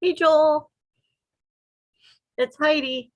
Hey Joel, it's Heidi.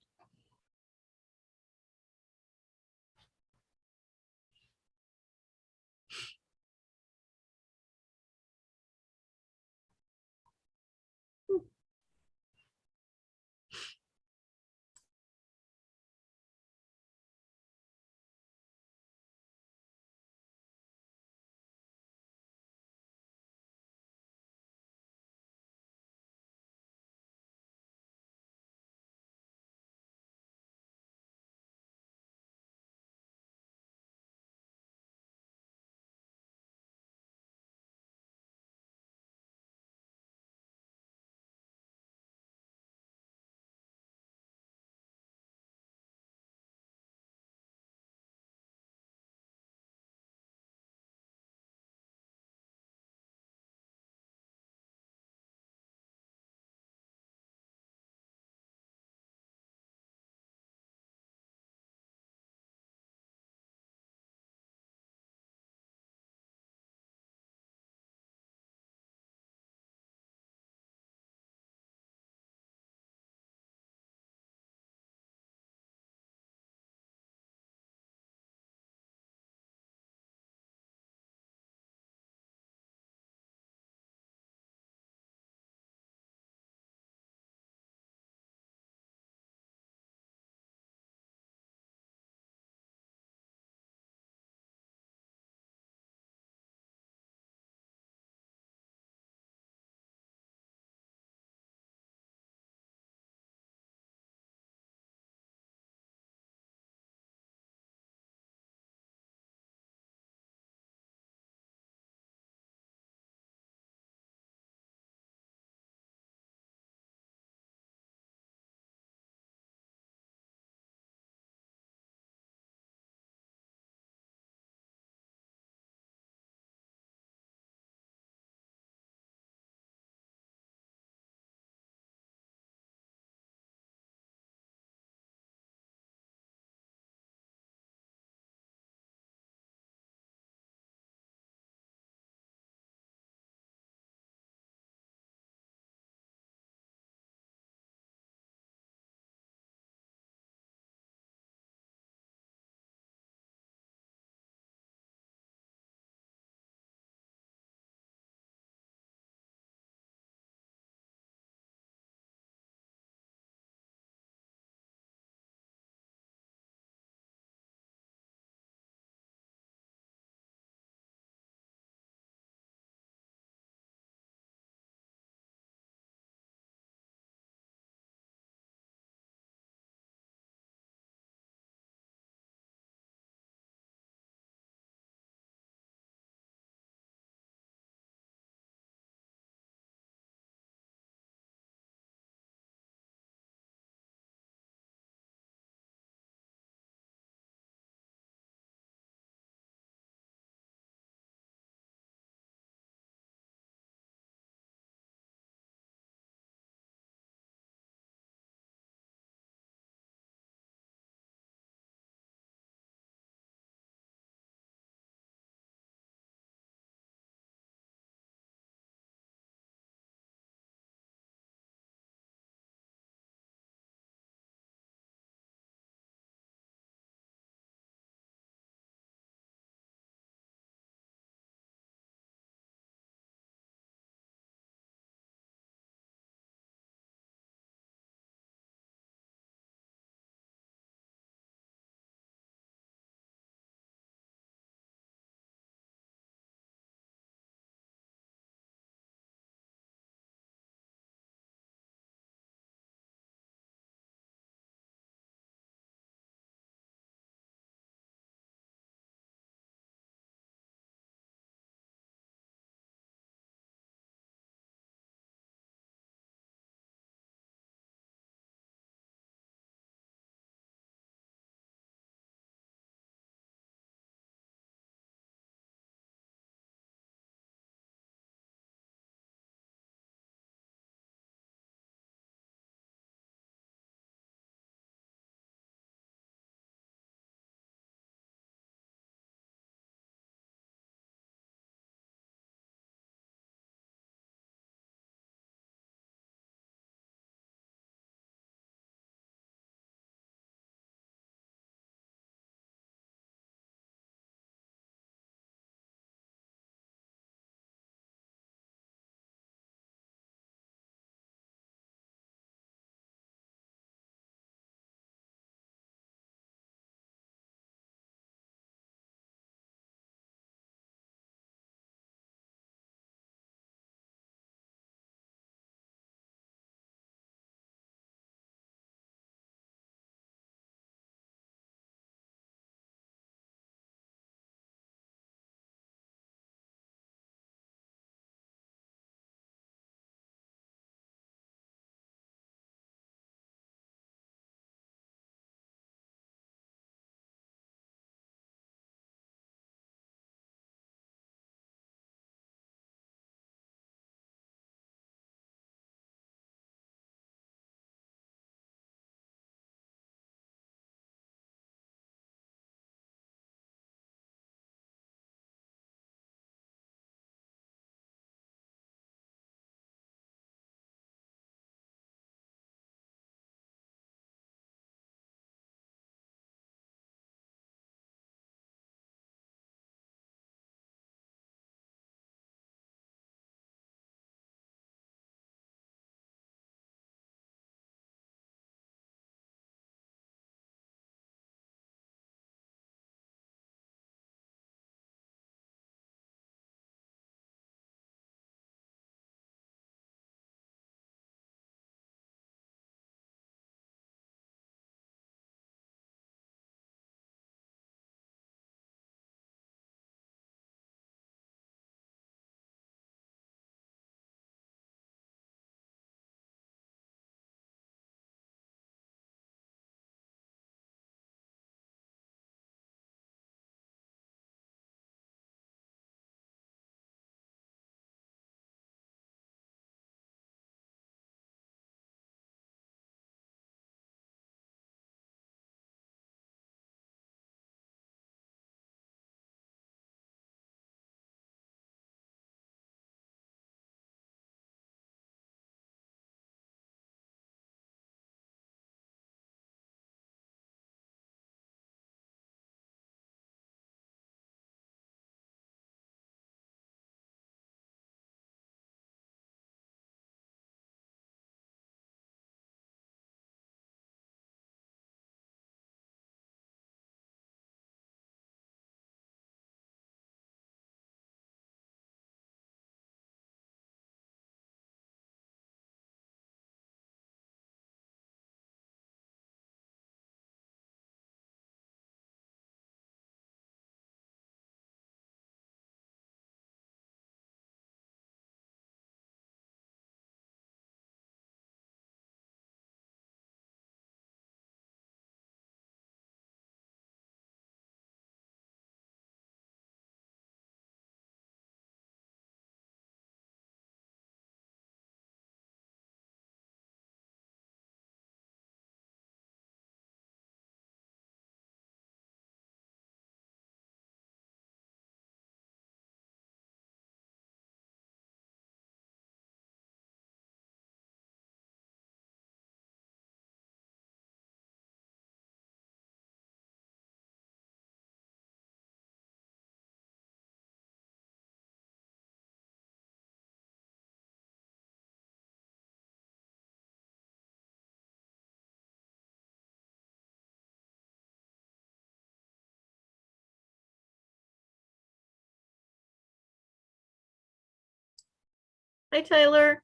Hi, Tyler.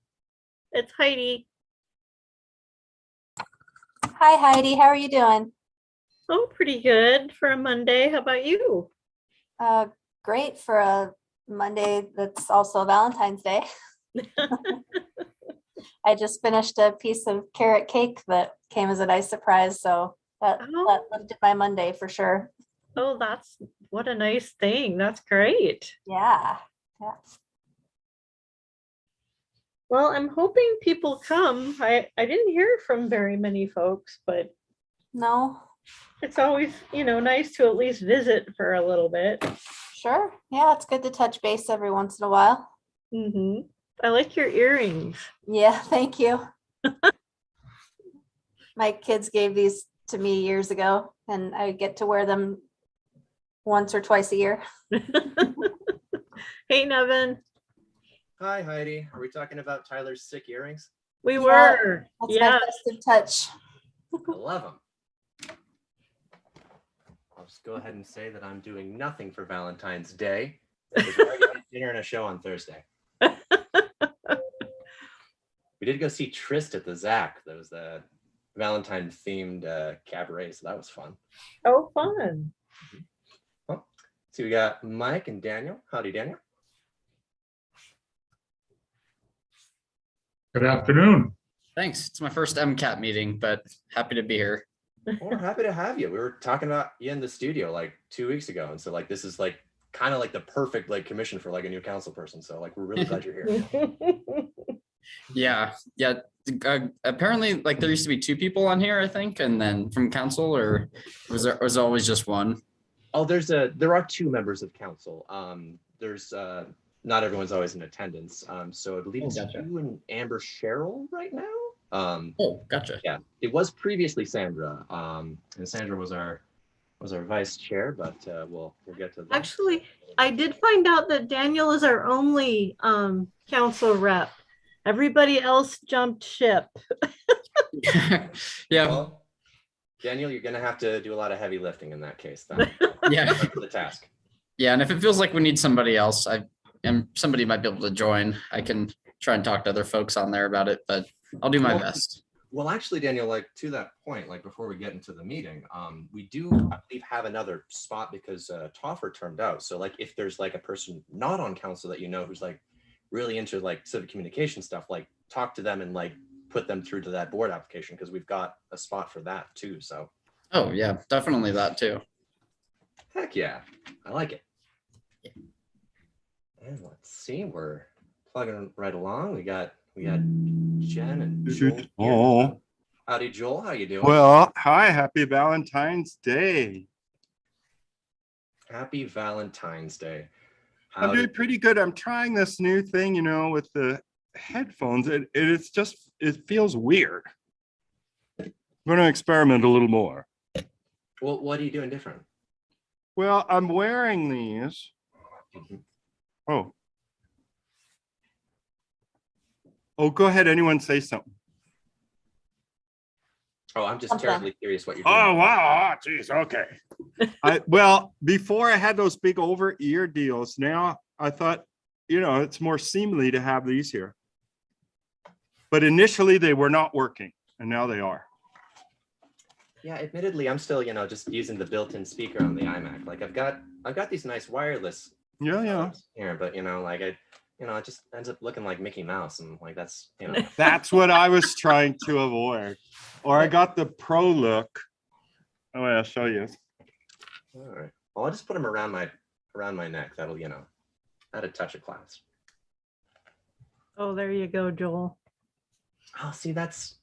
It's Heidi. Hi Heidi, how are you doing? Oh, pretty good for a Monday. How about you? Uh, Great for a Monday that's also Valentine's Day. I just finished a piece of carrot cake that came as a nice surprise, so that Oh, lifted my Monday for sure. oh, that's what a nice thing. That's great. Yeah, yeah. Well, I'm hoping people come. I didn't hear from very many folks, but No, it's always, nice to at least visit for a little bit. sure. Yeah, it's good to touch base every once in a while. I like your earrings. Yeah, thank you. My kids gave these to me years ago, and I get to wear them once or twice a year. Hey, Nevin. Hi, Heidi. Are we talking about Tyler's sick earrings? We Yeah, were. That's my Yeah. festive touch. I love them. I'll just go ahead and say that I'm doing nothing for Valentine's Day because we're already having dinner and a show on Thursday. We did go see Trist at the Zac. That was the Valentine themed cabaret, so that was fun. Oh, fun. Well, so we got Mike and Daniel. Howdy, Daniel. Good afternoon. Thanks. It's my first Mcat meeting, but happy to be here. Well, we're happy to have you. We were talking about you in the studio like 2 weeks ago, and so like this is like kind of like the perfect like commission for like a new council person. So like we're really glad you're here. Yeah. Apparently, like there used to be two people on here, I think, and then from council, or was always just one? Oh, there are two members of council. There's not everyone's always in attendance. So I believe it's gotcha. you and Amber Cheryl right now. Oh, gotcha. Yeah, it was previously Sandra. And Sandra was our vice chair, but we'll get to that. Actually, I did find out that Daniel is our only council rep. Everybody else jumped ship. Yeah. Well, Daniel, you're gonna have to do a lot of heavy lifting in that case. Then. Yeah. For the task. Yeah. And if it feels like we need somebody else, somebody might be able to join. I can try and talk to other folks on there about it, but I'll do my best. Well, actually, Daniel, like to that point, like before we get into the meeting, we do, I believe, have another spot because Toffer turned out. So like if there's like a person not on council that you know who's like really into like civic communication stuff, like talk to them and like put them through to that board application because we've got a spot for that too. So. Oh yeah, definitely that too. Heck yeah, I like it. And let's see, we're plugging right along. We got Jen and Joel. Oh, Howdy, Joel. How you doing? well, hi, happy Valentine's Day. Happy Valentine's Day. I'm doing pretty good. I'm trying this new thing, with the headphones. It feels weird. I'm going to experiment a little more. Well, what are you doing different? Well, I'm wearing these. Oh. Oh, go ahead. Anyone say something. Oh, I'm just terribly curious what you're doing. Oh, wow. Oh, geez. Okay. Well, before I had those big over ear deals. Now I thought, it's more seemly to have these here. But initially they were not working and now they are. Yeah, admittedly, I'm still, just using the built-in speaker on the iMac. Like I've got these nice wireless. Yeah. Here, but it just ends up looking like Mickey Mouse, and like that's That's what I was trying to avoid. Or I got the pro look. Oh, I'll show you. All right. Well, I'll just put them around my neck. That'll add a touch of class. Oh, there you go, Joel. Oh, see, that's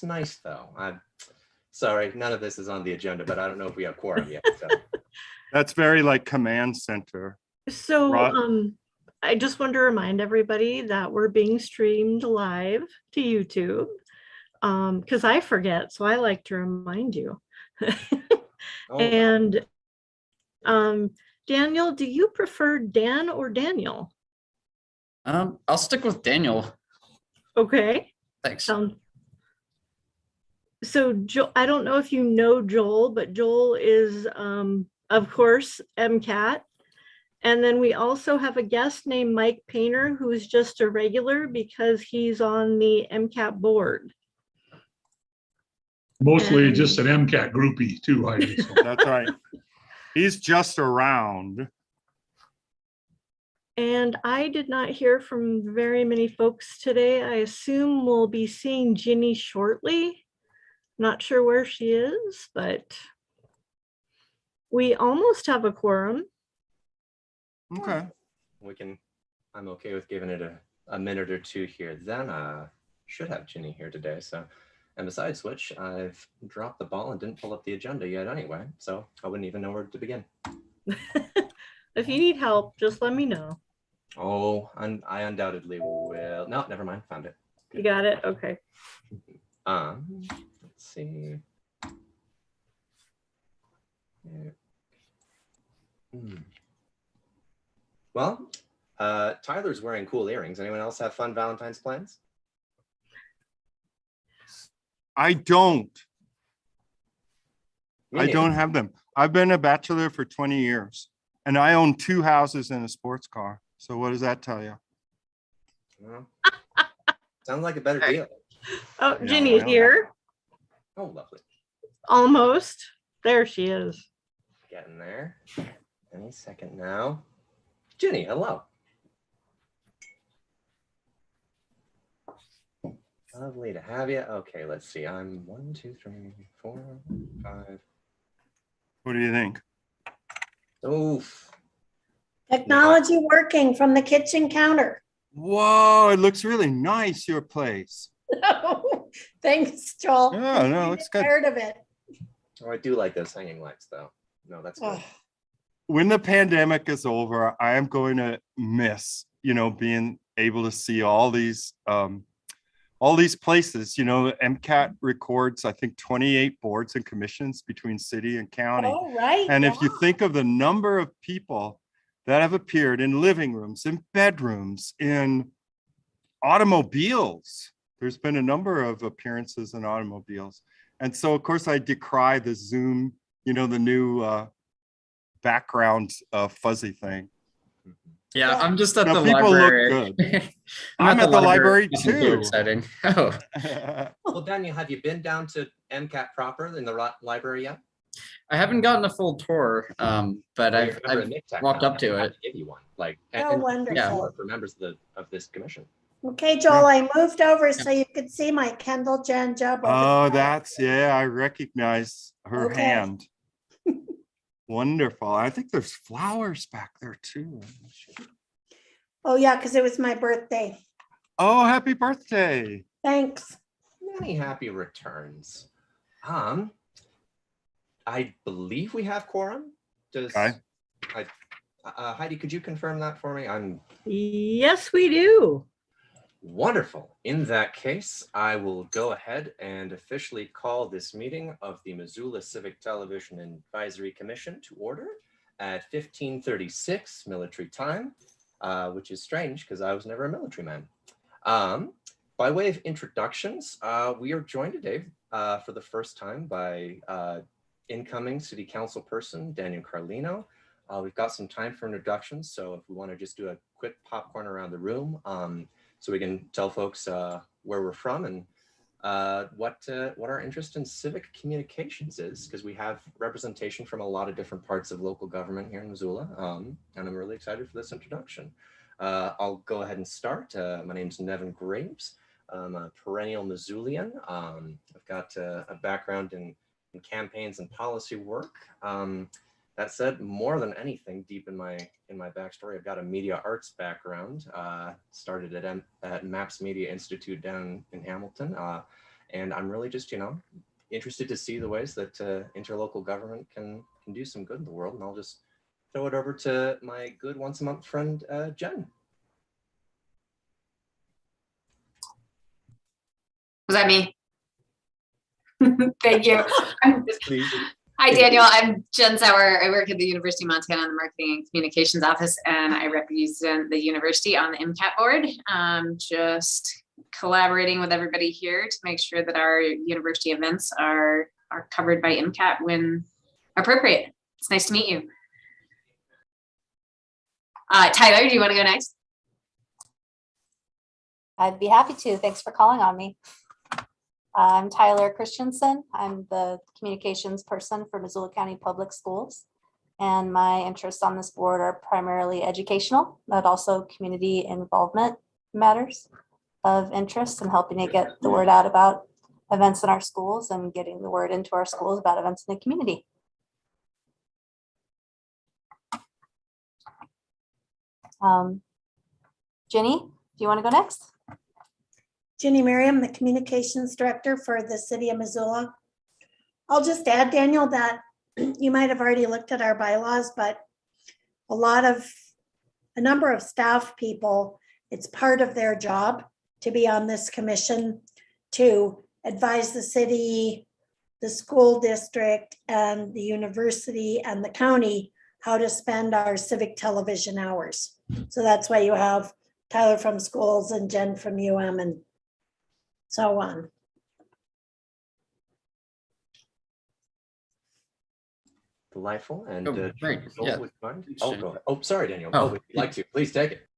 nice though. I'm sorry, none of this is on the agenda, but I don't know if we have quorum yet. So. That's very like command center. So Right. I just want to remind everybody that we're being streamed live to YouTube. Because I forget, so I like to remind you. Oh, And Daniel, do you prefer Dan or Daniel? I'll stick with Daniel. Okay. Thanks. So I don't know if you know Joel, but Joel is of course Mcat, And then we also have a guest named Mike Painter, who's just a regular because he's on the MCAT board. Mostly just an MCAT groupie too, Heidi. So That's right. He's just around. And I did not hear from very many folks today. I assume we'll be seeing Ginny shortly. Not sure where she is, but we almost have a quorum. Okay. I'm okay with giving it a minute or two here. Then should have Ginny here today. So, and besides which, I've dropped the ball and didn't pull up the agenda yet anyway. So I wouldn't even know where to begin. If you need help, just let me know. Oh, I undoubtedly will. No, never mind. Found it. You got it? Okay. Let's see. Yeah. Well, Tyler's wearing cool earrings. Anyone else have fun Valentine's plans? I don't. Me I neither. don't have them. I've been a bachelor for 20 years and I own 2 houses and a sports car. So what does that tell you? Well, sounds like a better deal. Oh, Yeah, Ginny's well, here. Oh, lovely. Almost. There she is. Getting there. Any second now. Ginny, hello. Lovely to have you. Okay, let's see. I'm 1, 2, 3, 4, 5. What do you think? Oof. Technology working from the kitchen counter. Whoa, it looks really nice, your place. Thanks, Joel. Yeah, no, it looks good. Tired of it. Oh, I do like those hanging lights, though. No, that's good. Ugh. When the pandemic is over, I am going to miss, being able to see all these places. MCAT records, I think, 28 boards and commissions between city and county. Oh, right. And if you yeah. think of the number of people that have appeared in living rooms, in bedrooms, in automobiles, there's been a number of appearances in automobiles. And so, of course, I decry the Zoom, the new background fuzzy thing. Yeah, Yeah. I'm just at Now, the people look library. good. I'm at the library Nothing too too. exciting. Oh, Well, Daniel, have you been down to MCAT proper in the library yet? I haven't gotten a full tour, but Well, I've you're a Nick Tech walked now. up to I have it. Give you one, like, Oh, and wonderful. for members of this commission. Okay, Joel, I moved over so you could see my Kendall Jen job. Oh, I recognize her Okay. hand. Wonderful. I think there's flowers back there too. Oh, yeah, because it was my birthday. Oh, happy birthday. Thanks. Many happy returns. I believe we have quorum. Okay. Heidi, could you confirm that for me? I'm Yes, we do. wonderful. In that case, I will go ahead and officially call this meeting of the Missoula Civic Television Advisory Commission to order at 15:36 military time, which is strange because I was never a military man. By way of introductions, we are joined today for the first time by incoming city council person, Daniel Carlino. We've got some time for introductions, so if we want to just do a quick popcorn around the room, so we can tell folks where we're from and what our interest in civic communications is, because we have representation from a lot of different parts of local government here in Missoula, and I'm really excited for this introduction. I'll go ahead and start. My name's Nevin Graves. I'm a perennial Missoulian. I've got a background in campaigns and policy work. That said, more than anything, deep in my backstory, I've got a media arts background. Started at MAPS Media Institute down in Hamilton, and I'm really just interested to see the ways that interlocal government can do some good in the world. And I'll just throw it over to my good once a month friend Jen. Was that me? Thank you. Please. Hi, Daniel. I'm Jen Sauer. I work at the University of Montana in the Marketing and Communications Office, and I represent the university on the Mcat board. Just collaborating with everybody here to make sure that our university events are covered by Mcat when appropriate. It's nice to meet you. Tyler, do you want to go next? I'd be happy to. Thanks for calling on me. I'm Tyler Christensen. I'm the communications person for Missoula County Public Schools. And my interests on this board are primarily educational, but also community involvement matters of interest and helping to get the word out about events in our schools and getting the word into our schools about events in the community. Jenny, do you want to go next? Jenny Miriam, the Communications Director for the City of Missoula. I'll just add, Daniel, that you might have already looked at our bylaws, but a number of staff people, it's part of their job to be on this commission to advise the city, the school district, and the university and the county how to spend our civic television hours. So that's why you have Tyler from schools and Jen from and so on. Delightful. And Great. Joel, Yeah. would you mind? Oh, go ahead. Oh, sorry, Daniel. Oh. Oh, if you'd like to, please take it.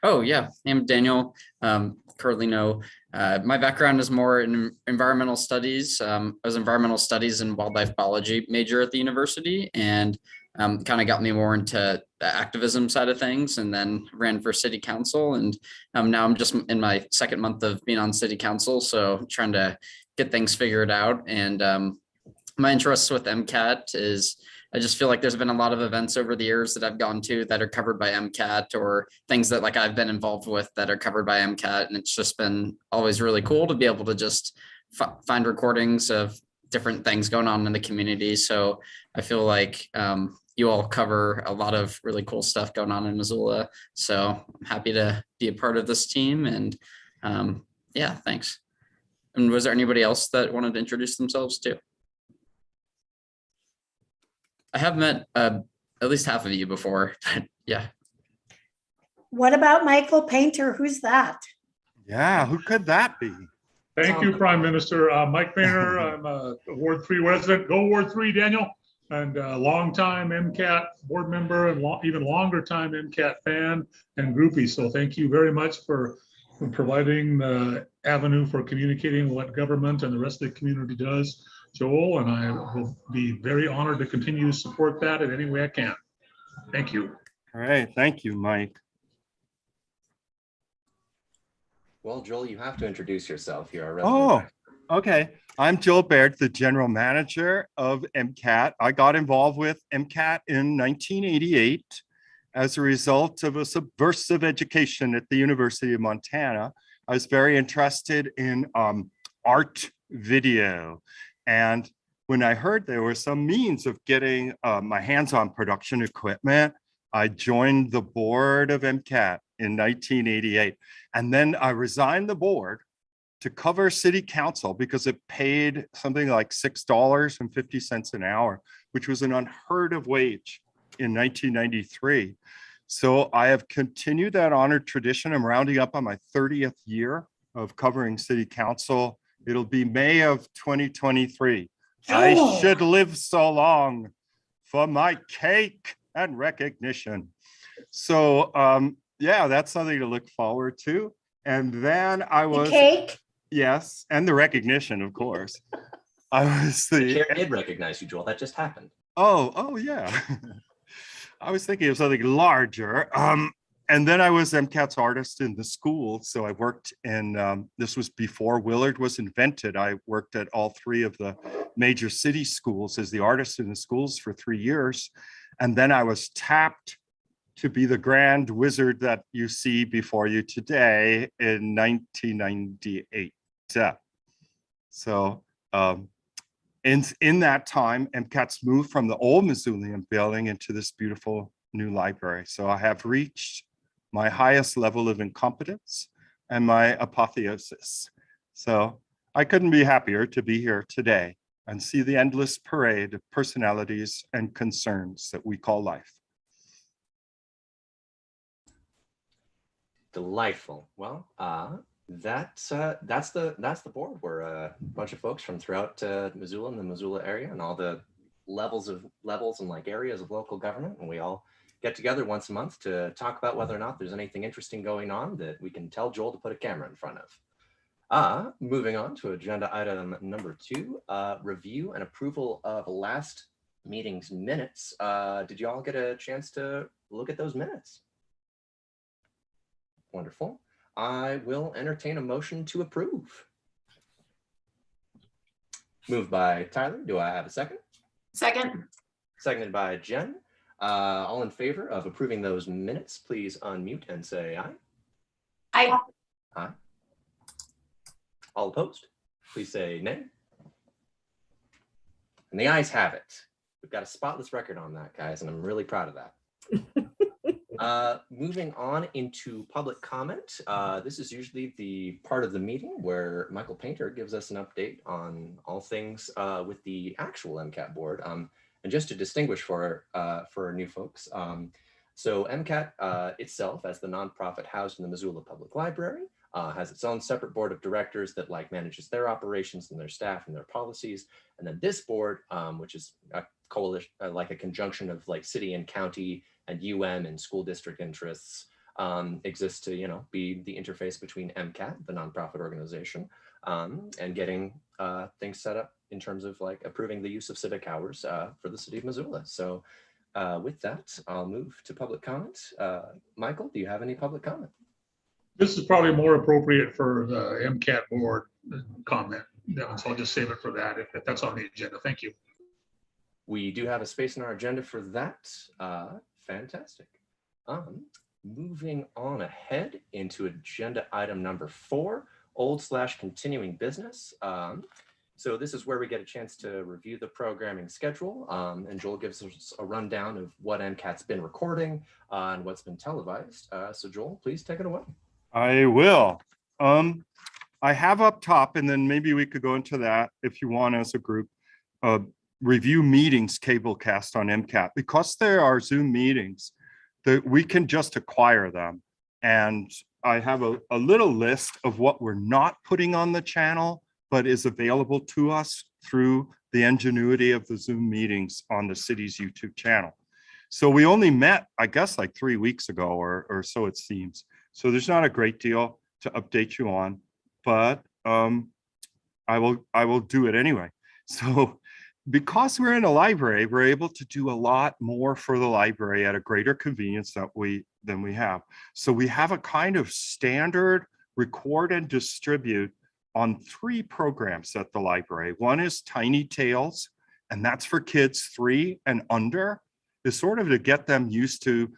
Oh, yeah. I'm Daniel Carlino. My background is more in environmental studies. I was environmental studies and wildlife biology major at the university, and kind of got me more into the activism side of things, and then ran for city council. And now I'm just in my second month of being on city council, so trying to get things figured out. And my interests with Mcat is I just feel like there's been a lot of events over the years that I've gone to that are covered by Mcat, or things that like I've been involved with that are covered by Mcat. And it's just been always really cool to be able to just find recordings of different things going on in the community. So I feel like you all cover a lot of really cool stuff going on in Missoula. So I'm happy to be a part of this team. And yeah, thanks. And was there anybody else that wanted to introduce themselves too? I have met at least half of you before, but yeah. What about Michael Painter? Who's that? Yeah, who could that be? Thank you, Prime Minister. Mike Painter, I'm a Ward 3 resident. Go Ward 3, Daniel. And a longtime Mcat board member and even longer time Mcat fan and groupie. So thank you very much for providing the avenue for communicating what government and the rest of the community does, Joel. And I will be very honored to continue to support that in any way I can. Thank you. All right, thank you, Mike. Well, Joel, you have to introduce yourself. You're our Oh, resident. okay. I'm Joel Baird, the general manager of Mcat. I got involved with Mcat in 1988 as a result of a subversive education at the University of Montana. I was very interested in art video. And when I heard there was some means of getting my hands on production equipment, I joined the board of Mcat in 1988. And then I resigned the board to cover city council because it paid something like $6.50 an hour, which was an unheard of wage in 1993. So I have continued that honored tradition. I'm rounding up on my 30th year of covering city council. It'll be May of 2023. I Oh. should live so long for my cake and recognition. So yeah, that's something to look forward to. And then I The was, cake? yes, and the recognition, of course. I was The the, chair did recognize you, Joel. That just happened. oh yeah. I was thinking of something larger. And then I was MCAT's artist in the school. So I worked in, this was before Willard was invented. I worked at all three of the major city schools as the artist in the schools for 3 years. And then I was tapped to be the grand wizard that you see before you today in 1998. So in that time, MCAT's moved from the old Missoulian building into this beautiful new library. So I have reached my highest level of incompetence and my apotheosis. So I couldn't be happier to be here today and see the endless parade of personalities and concerns that we call life. Delightful. Well, that's the board. We're a bunch of folks from throughout Missoula and the Missoula area and all the levels and like areas of local government, and we all get together once a month to talk about whether or not there's anything interesting going on that we can tell Joel to put a camera in front of. Moving on to agenda item number 2, review and approval of last meeting's minutes. Did you all get a chance to look at those minutes? Wonderful. I will entertain a motion to approve. Moved by Tyler. Do I have a second? Second. Seconded by Jen. All in favor of approving those minutes, please unmute and say aye. Aye. Aye. All opposed, please say nay. And the ayes have it. We've got a spotless record on that, guys, and I'm really proud of that. Moving on into public comment. This is usually the part of the meeting where Michael Painter gives us an update on all things with the actual MCAT board. And just to distinguish for new folks, so MCAT itself, as the nonprofit housed in the Missoula Public Library, has its own separate board of directors that manages their operations and their staff and their policies. And then this board, which is a coalition, like a conjunction of city and county and UM and school district interests, exists to be the interface between MCAT, the nonprofit organization, and getting things set up in terms of approving the use of civic hours for the city of Missoula. So with that, I'll move to public comment. Michael, do you have any public comment? This is probably more appropriate for the MCAT board comment. So I'll just save it for that if that's on the agenda. Thank you. We do have a space in our agenda for that. Fantastic. Moving on ahead into agenda item number 4, old/continuing business. So this is where we get a chance to review the programming schedule, and Joel gives us a rundown of what MCAT's been recording and what's been televised. So Joel, please take it away. I will. I have up top, and then maybe we could go into that if you want as a group, review meetings cablecast on MCAT. Because there are Zoom meetings, that we can just acquire them. And I have a little list of what we're not putting on the channel, but is available to us through the ingenuity of the Zoom meetings on the city's YouTube channel. So we only met, I guess, 3 weeks ago or so it seems. So there's not a great deal to update you on, but I will do it anyway. So because we're in a library, we're able to do a lot more for the library at a greater convenience than we have. So we have a kind of standard record and distribute on 3 programs at the library. One is Tiny Tales, and that's for kids 3 and under. It's sort of to get them used to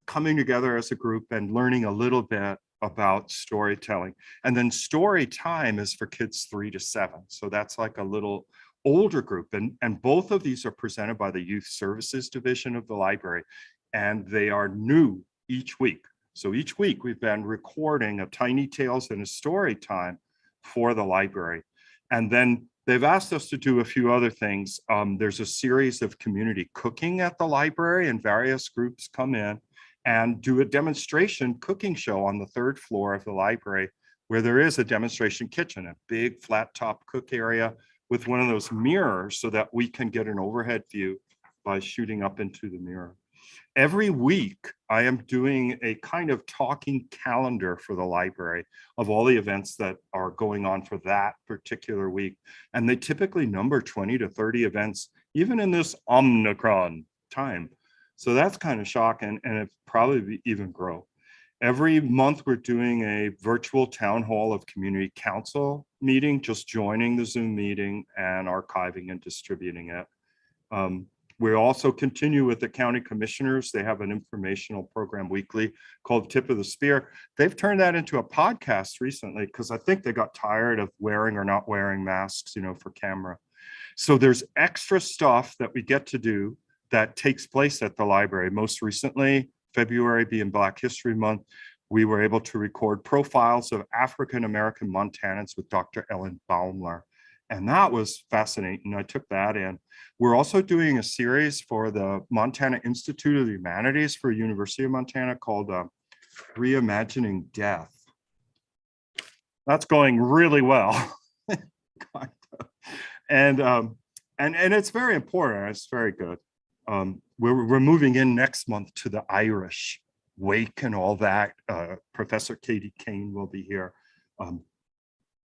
coming together as a group and learning a little bit about storytelling. And then Story Time is for kids 3 to 7. So that's a little older group. And both of these are presented by the Youth Services Division of the library. And they are new each week. So each week we've been recording a Tiny Tales and a Story Time for the library. And then they've asked us to do a few other things. There's a series of community cooking at the library, and various groups come in and do a demonstration cooking show on the 3rd floor of the library, where there is a demonstration kitchen, a big flat top cook area with one of those mirrors so that we can get an overhead view by shooting up into the mirror. Every week, I am doing a kind of talking calendar for the library of all the events that are going on for that particular week. And they typically number 20 to 30 events, even in this Omicron time. So that's kind of shocking, and it probably even grow. Every month, we're doing a virtual town hall of community council meeting, just joining the Zoom meeting and archiving and distributing it. We also continue with the county commissioners. They have an informational program weekly called Tip of the Spear. They've turned that into a podcast recently because I think they got tired of wearing or not wearing masks, for camera. So there's extra stuff that we get to do that takes place at the library. Most recently, February being Black History Month, we were able to record profiles of African-American Montanans with Dr. Ellen Baumler. And that was fascinating. I took that in. We're also doing a series for the Montana Institute of the Humanities for University of Montana called Reimagining Death. That's going really well. And it's very important. It's very good. we're moving in next month to the Irish wake and all that. Professor Katie Kane will be here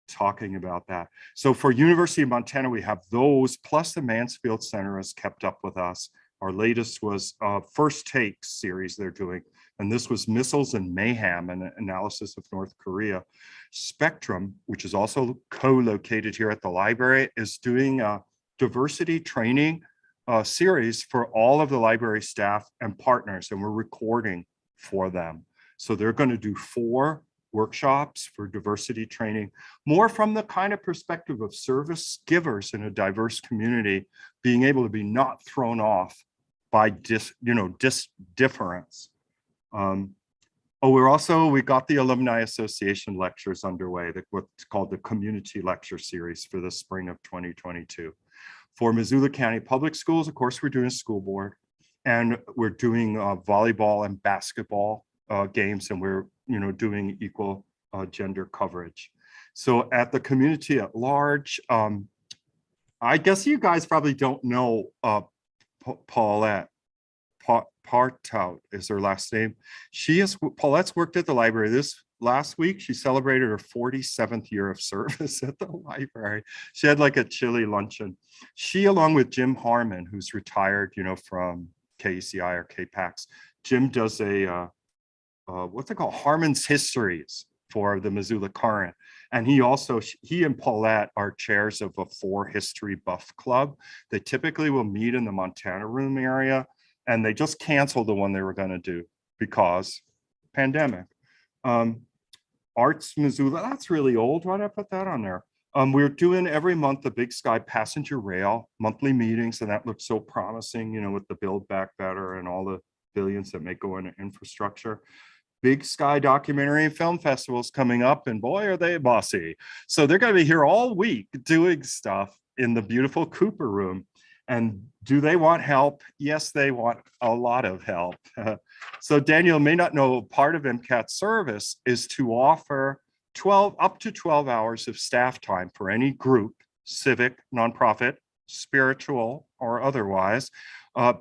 talking about that. So for University of Montana, we have those, plus the Mansfield Center has kept up with us. Our latest was First Takes series they're doing, and this was Missiles and Mayhem, an analysis of North Korea. Spectrum, which is also co-located here at the library, is doing a diversity training series for all of the library staff and partners, and we're recording for them. So they're going to do 4 workshops for diversity training, more from the kind of perspective of service givers in a diverse community, being able to be not thrown off by difference. We got the Alumni Association lectures underway, what's called the Community Lecture Series for the spring of 2022. For Missoula County Public Schools, of course, we're doing a school board, and we're doing volleyball and basketball games, and we're doing equal gender coverage. So at the community at large, I guess you guys probably don't know Paulette. Partout is her last name. Paulette's worked at the library. This last week, she celebrated her 47th year of service at the library. She had like a chili luncheon. She, along with Jim Harmon, who's retired, from KECI or KPAX, Jim does a what's it called, Harmon's Histories for the Missoula Current. And he and Paulette are chairs of a 4 history buff club. They typically will meet in the Montana Room area, and they just canceled the one they were going to do because pandemic. Arts Missoula, that's really old. Why did I put that on there? We're doing every month the Big Sky Passenger Rail monthly meetings, and that looks so promising, with the Build Back Better and all the billions that may go into infrastructure. Big Sky Documentary and Film Festival's coming up, and boy, are they bossy. So they're going to be here all week doing stuff in the beautiful Cooper Room. And do they want help? Yes, they want a lot of help. So Daniel may not know, part of Mcat's service is to offer up to 12 hours of staff time for any group, civic, nonprofit, spiritual, or otherwise,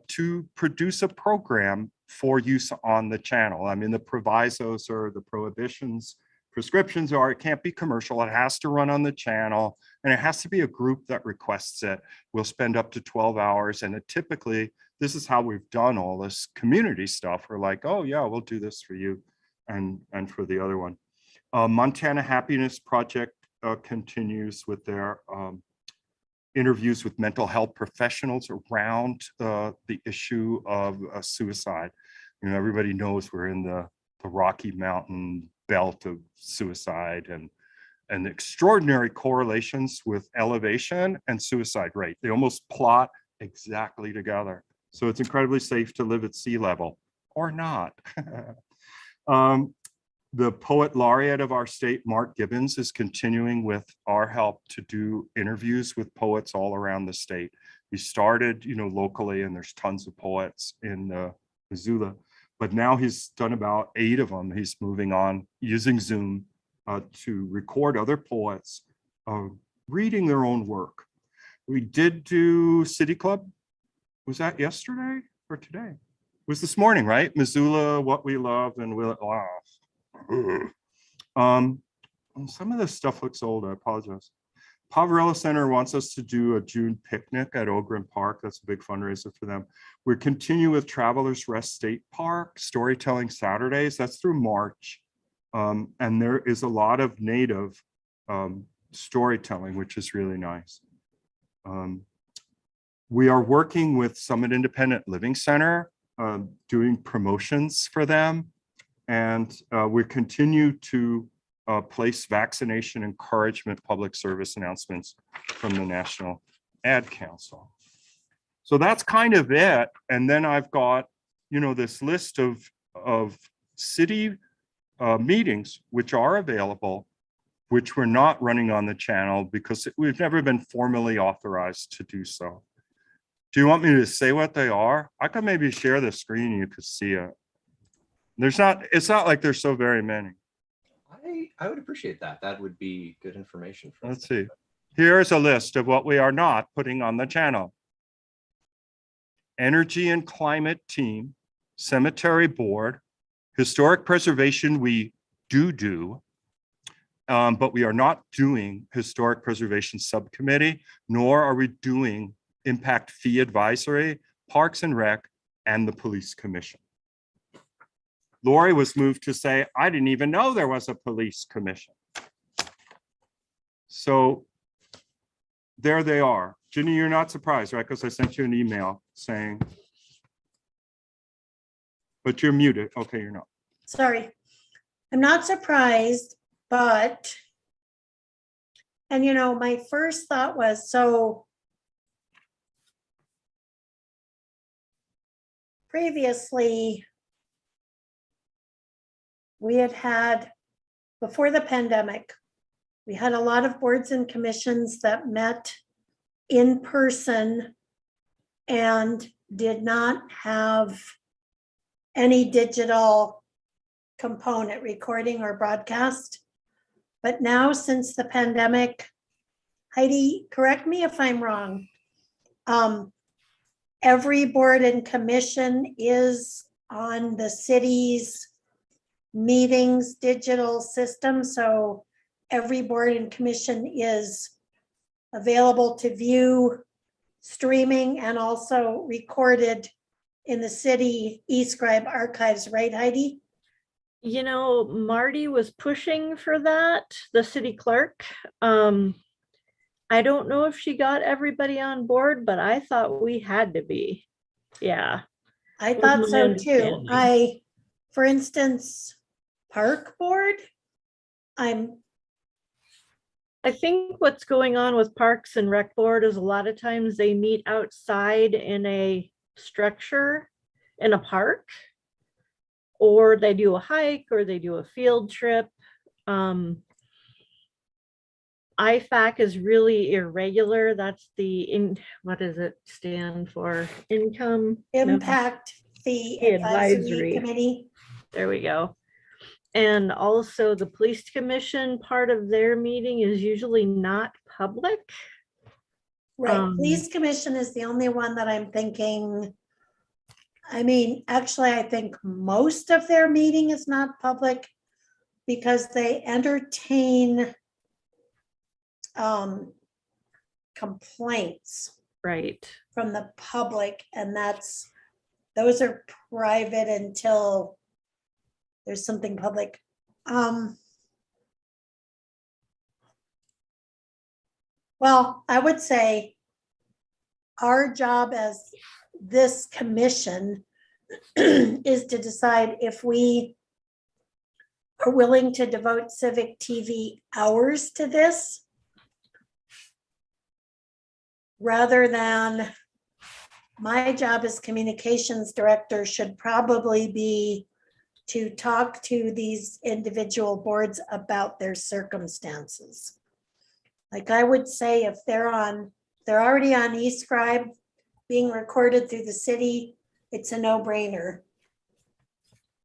to produce a program for use on the channel. I mean, the provisos or the prohibitions, prescriptions are, it can't be commercial, it has to run on the channel, and it has to be a group that requests it. We'll spend up to 12 hours, and typically, this is how we've done all this community stuff. We're like, oh yeah, we'll do this for you and for the other one. Montana Happiness Project continues with their interviews with mental health professionals around the issue of suicide. Everybody knows we're in the Rocky Mountain belt of suicide and extraordinary correlations with elevation and suicide rate. They almost plot exactly together. So it's incredibly safe to live at sea level or not. The poet laureate of our state, Mark Gibbons, is continuing with our help to do interviews with poets all around the state. We started, locally, and there's tons of poets in Missoula, but now he's done about 8 of them. He's moving on using Zoom to record other poets reading their own work. We did do City Club. Was that yesterday or today? It was this morning, right? Missoula, What We Love and Will It Last. Some of this stuff looks old. I apologize. Poverello Center wants us to do a June picnic at Ogren Park. That's a big fundraiser for them. We're continuing with Travelers Rest State Park, Storytelling Saturdays. That's through March. And there is a lot of native storytelling, which is really nice. We are working with Summit Independent Living Center, doing promotions for them. And we continue to place vaccination encouragement public service announcements from the National Ad Council. So that's kind of it. And then I've got, this list of city meetings which are available, which we're not running on the channel because we've never been formally authorized to do so. Do you want me to say what they are? I could maybe share the screen, you could see it. It's not like there's so very many. I would appreciate that. That would be good information for us. Let's see. Here's a list of what we are not putting on the channel. Energy and Climate Team, Cemetery Board, Historic Preservation, we do. But we are not doing Historic Preservation Subcommittee, nor are we doing Impact Fee Advisory, Parks and Rec, and the Police Commission. Lori was moved to say, I didn't even know there was a police commission. So there they are. Ginny, you're not surprised, right? Because I sent you an email saying, but you're muted. Okay, you're not. Sorry. I'm not surprised, but, and you know, my first thought was, so previously, we had, before the pandemic, we had a lot of boards and commissions that met in person and did not have any digital component, recording or broadcast. But now, since the pandemic, Heidi, correct me if I'm wrong, every board and commission is on the city's meetings digital system. So every board and commission is available to view streaming and also recorded in the city eScribe archives, right, Heidi? You know, Marty was pushing for that, the city clerk. I don't know if she got everybody on board, but I thought we had to be. Yeah. I Was thought my so too. understanding. For instance, park board, I think what's going on with Parks and Rec Board is a lot of times they meet outside in a structure in a park, or they do a hike, or they do a field trip. IFAC is really irregular. That's what does it stand for? Income? No. impact fee Fee advisory advisory. committee. There we go. And also the police commission, part of their meeting is usually not public. Right, police commission is the only one that I'm thinking. I mean, actually, I think most of their meeting is not public because they entertain complaints Right. from the public, and those are private until there's something public. Well, I would say our job as this commission is to decide if we are willing to devote Civic TV hours to this rather than my job as communications director should probably be to talk to these individual boards about their circumstances. Like I would say if they're already on eScribe being recorded through the city, it's a no-brainer.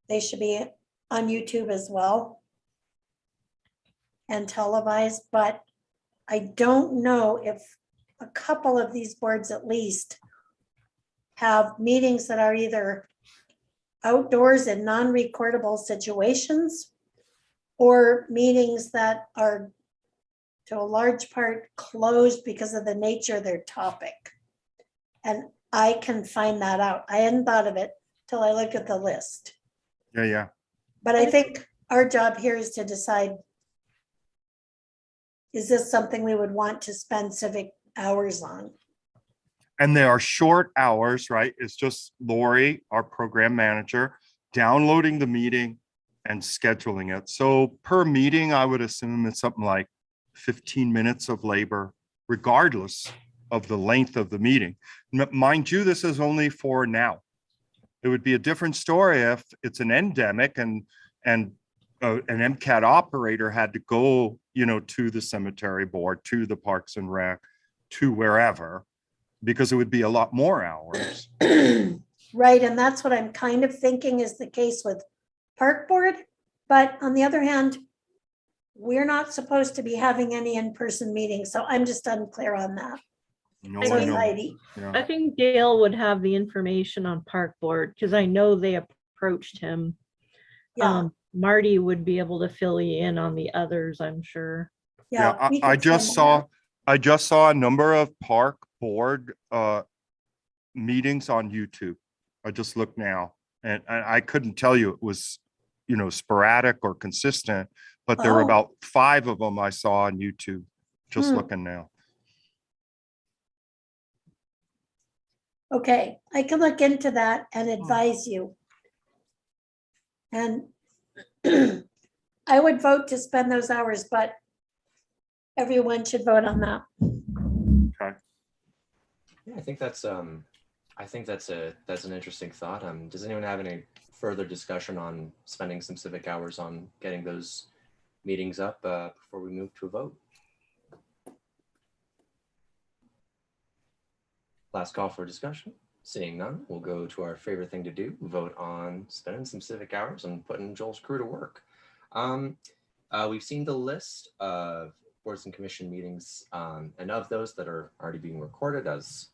They should be on YouTube as well and televised, but I don't know if a couple of these boards at least have meetings that are either outdoors in non-recordable situations or meetings that are to a large part closed because of the nature of their topic. And I can find that out. I hadn't thought of it till I looked at the list. Yeah. But I think our job here is to decide, is this something we would want to spend civic hours on? And they are short hours, right? It's just Lori, our program manager, downloading the meeting and scheduling it. So per meeting, I would assume it's something like 15 minutes of labor, regardless of the length of the meeting. Mind you, this is only for now. It would be a different story if it's an endemic and an Mcat operator had to go, to the cemetery board, to the Parks and Rec, to wherever, because it would be a lot more hours. Right, and that's what I'm kind of thinking is the case with park board. But on the other hand, we're not supposed to be having any in-person meetings, so I'm just unclear on that. No I one think- knows. Heidi. Yeah. I think Dale would have the information on park board because I know they approached him. Yeah, Marty would be able to fill you in on the others, I'm sure. yeah. we I could just send saw, that. I just saw a number of park board meetings on YouTube. I just looked now and I couldn't tell you it was, you know, sporadic or consistent, but there were Oh. about 5 of them I saw on YouTube, just Hmm. looking now. Okay, I can look into that and advise you. And I would vote to spend those hours, but everyone should vote on that. Yeah, I think that's an interesting thought. Does anyone have any further discussion on spending some civic hours on getting those meetings up before we move to a vote? Last call for discussion. Seeing none, we'll go to our favorite thing to do, vote on spending some civic hours and putting Joel's crew to work. We've seen the list of boards and commission meetings, and of those that are already being recorded, as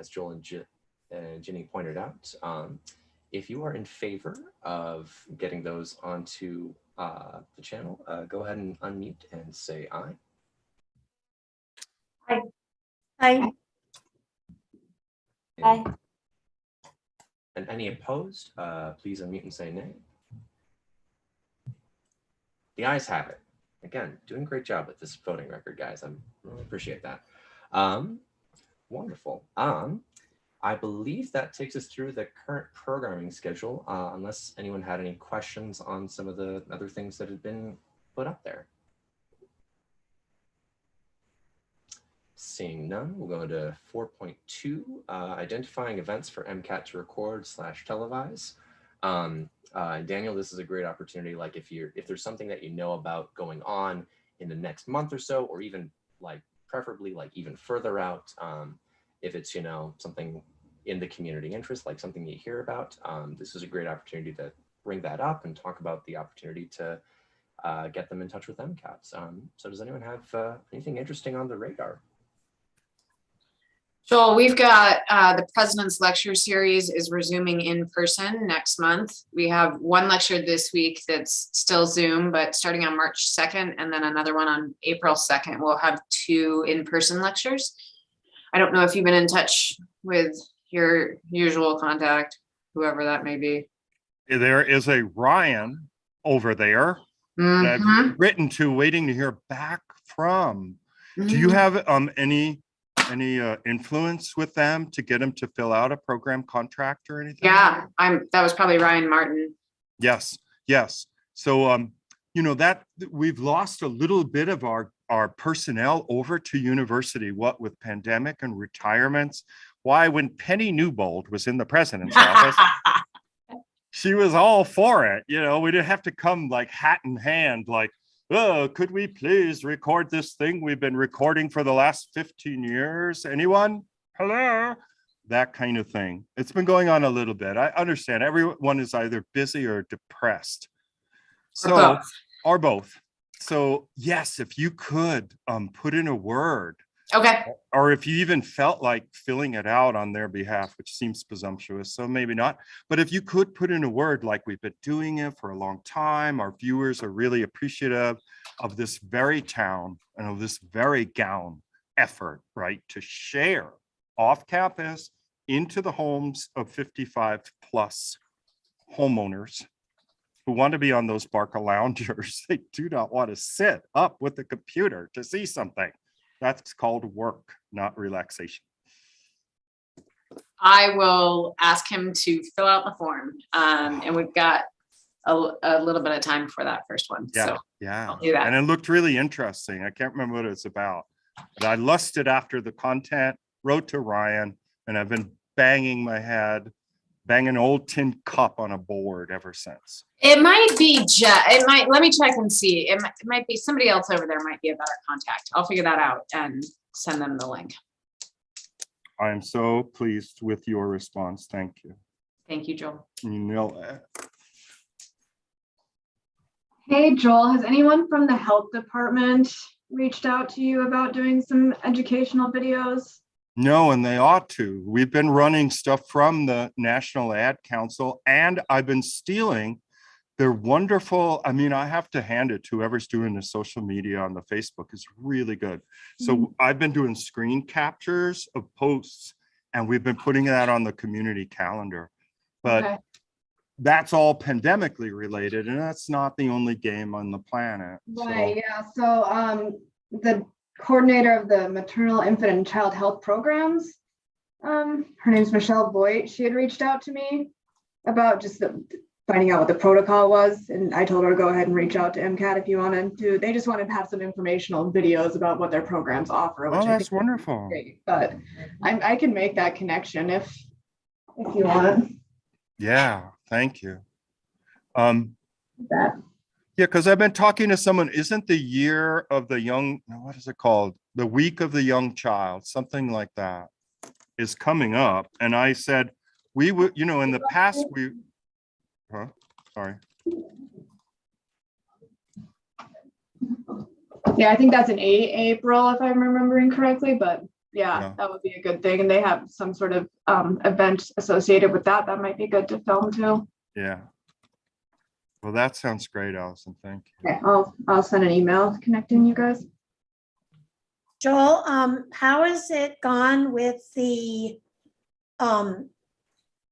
Joel and Ginny pointed out. If you are in favor of getting those onto the channel, go ahead and unmute and say aye. I, Aye. And any opposed, please unmute and say nay. The ayes have it. Again, doing a great job with this voting record, guys. I really appreciate that. Wonderful. I believe that takes us through the current programming schedule, unless anyone had any questions on some of the other things that had been put up there. Seeing none, we'll go to 4.2, identifying events for Mcat to record / televise. Daniel, this is a great opportunity. Like if there's something that you know about going on in the next month or so, or even like preferably like even further out, if it's, you know, something in the community interest, like something you hear about, this is a great opportunity to bring that up and talk about the opportunity to get them in touch with MCATs. So does anyone have anything interesting on the radar? Joel, we've got the President's Lecture Series is resuming in person next month. We have one lecture this week that's still Zoom, but starting on March 2nd, and then another one on April 2nd, we'll have 2 in-person lectures. I don't know if you've been in touch with your usual contact, whoever that may be. There is a Ryan over there that Mhm. I've written to, waiting to hear back from. Do you have any influence with them to get them to fill out a program contract or anything? Yeah, that was probably Ryan Martin. Yes. So, you know, that we've lost a little bit of our personnel over to university, what with pandemic and retirements. Why, when Penny Newbold was in the president's office, she was all for it. You know, we didn't have to come like hat in hand, like, oh, could we please record this thing we've been recording for the last 15 years? Anyone? Hello? That kind of thing. It's been going on a little bit. I understand everyone is either busy or depressed. So, or both. So yes, if you could put in a word, Okay. or if you even felt like filling it out on their behalf, which seems presumptuous, so maybe not. But if you could put in a word, like we've been doing it for a long time, our viewers are really appreciative of this very town and of this very gown effort, right, to share off campus into the homes of 55 plus homeowners who want to be on those Barca loungers. They do not want to sit up with the computer to see something. That's called work, not relaxation. I will ask him to fill out the form. And we've got a little bit of time for that first one. So Yeah. I'll do that. And it looked really interesting. I can't remember what it's about, but I lusted after the content, wrote to Ryan, and I've been banging my head, banging an old tin cup on a board ever since. It might be let me check and see. It might be somebody else over there might be a better contact. I'll figure that out and send them the link. I am so pleased with your response. Thank you. Thank you, Joel. You know that. Hey, Joel, has anyone from the health department reached out to you about doing some educational videos? No, and they ought to. We've been running stuff from the National Ad Council, and I've been stealing their wonderful, I mean, I have to hand it to whoever's doing the social media on the Facebook is really good. So I've been doing screen captures of posts, and we've been putting that on the community calendar. But Okay. that's all pandemically related, and that's not the only game on the planet. Right, yeah, so the coordinator of the maternal, infant, and child health programs, her name's Michelle Boyd, she had reached out to me about just finding out what the protocol was, and I told her to go ahead and reach out to Mcat if you wanted to. They just wanted to have some informational videos about what their programs offer, which Oh, I that's think wonderful. is great, but I can make that connection if you want Yeah, thank you. that. Yeah, because I've been talking to someone, isn't the year of the young, no, what is it called? The week of the young child, something like that is coming up. And I said, we would, you know, in the past, sorry. Yeah, I think that's in April, if I'm remembering correctly, but Yeah. yeah, that would be a good thing. And they have some sort of event associated with that. That might be good to film too. Yeah. Well, that sounds great, Allison. Thank you. Okay, I'll send an email connecting you guys. Joel, how has it gone with the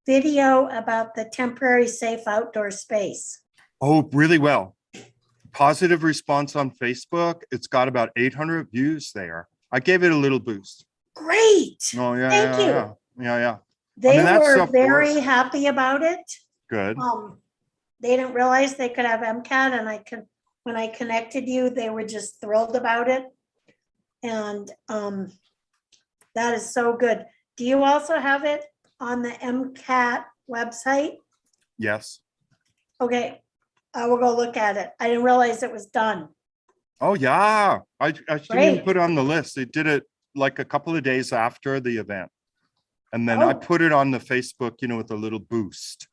video about the temporary safe outdoor space? Oh, really well. Positive response on Facebook. It's got about 800 views there. I gave it a little boost. Great. Oh, yeah. Thank you. Yeah. They that were stuff very works. happy about it. Good. They didn't realize they could have MCAT, and when I connected you, they were just thrilled about it. And that is so good. Do you also have it on the MCAT website? Yes. Okay, I will go look at it. I didn't realize it was done. Oh, yeah. I shouldn't even Great. put it on the list. They did it like a couple of days after the event. And then I Oh. put it on the Facebook, you know, with a little boost.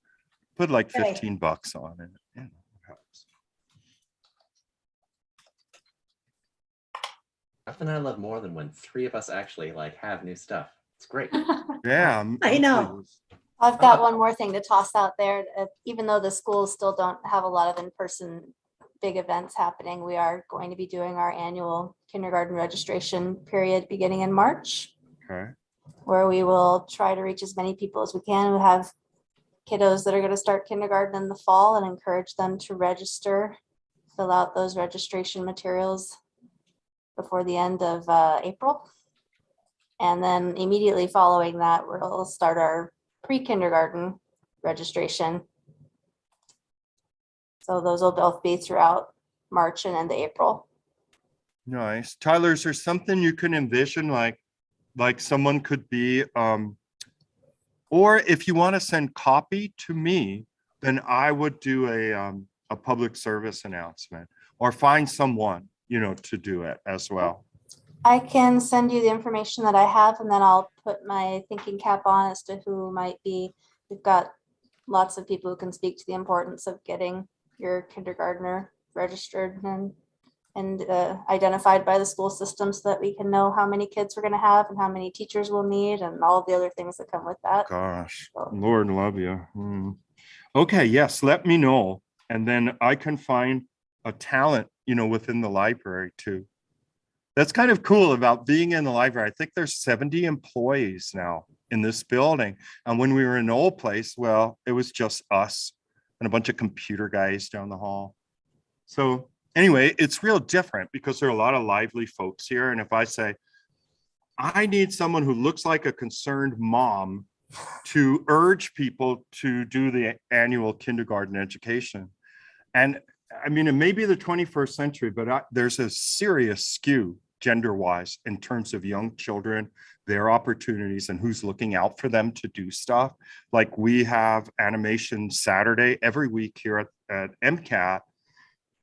Put like Okay. $15 on it. You know, it helps. Nothing I love more than when 3 of us actually like have new stuff. It's great. Yeah. I know. I've got one more thing to toss out there. Even though the schools still don't have a lot of in-person big events happening, we are going to be doing our annual kindergarten registration period beginning in March, Okay. where we will try to reach as many people as we can who have kiddos that are going to start kindergarten in the fall and encourage them to register, fill out those registration materials before the end of April. And then immediately following that, we'll start our pre-kindergarten registration. So those will both be throughout March and into April. Nice. Tyler, is there something you can envision like someone could be, or if you want to send copy to me, then I would do a public service announcement or find someone, you know, to do it as well. I can send you the information that I have, and then I'll put my thinking cap on as to who might be. We've got lots of people who can speak to the importance of getting your kindergartner registered and identified by the school system so that we can know how many kids we're going to have and how many teachers we'll need and all of the other things that come with that. Gosh, Lord love you. Okay, yes, let me know. And then I can find a talent, you know, within the library too. That's kind of cool about being in the library. I think there's 70 employees now in this building. And when we were in the old place, well, it was just us and a bunch of computer guys down the hall. So anyway, it's real different because there are a lot of lively folks here. And if I say, I need someone who looks like a concerned mom to urge people to do the annual kindergarten education. And I mean, it may be the 21st century, but there's a serious skew gender-wise in terms of young children, their opportunities, and who's looking out for them to do stuff. Like we have Animation Saturday every week here at Mcat,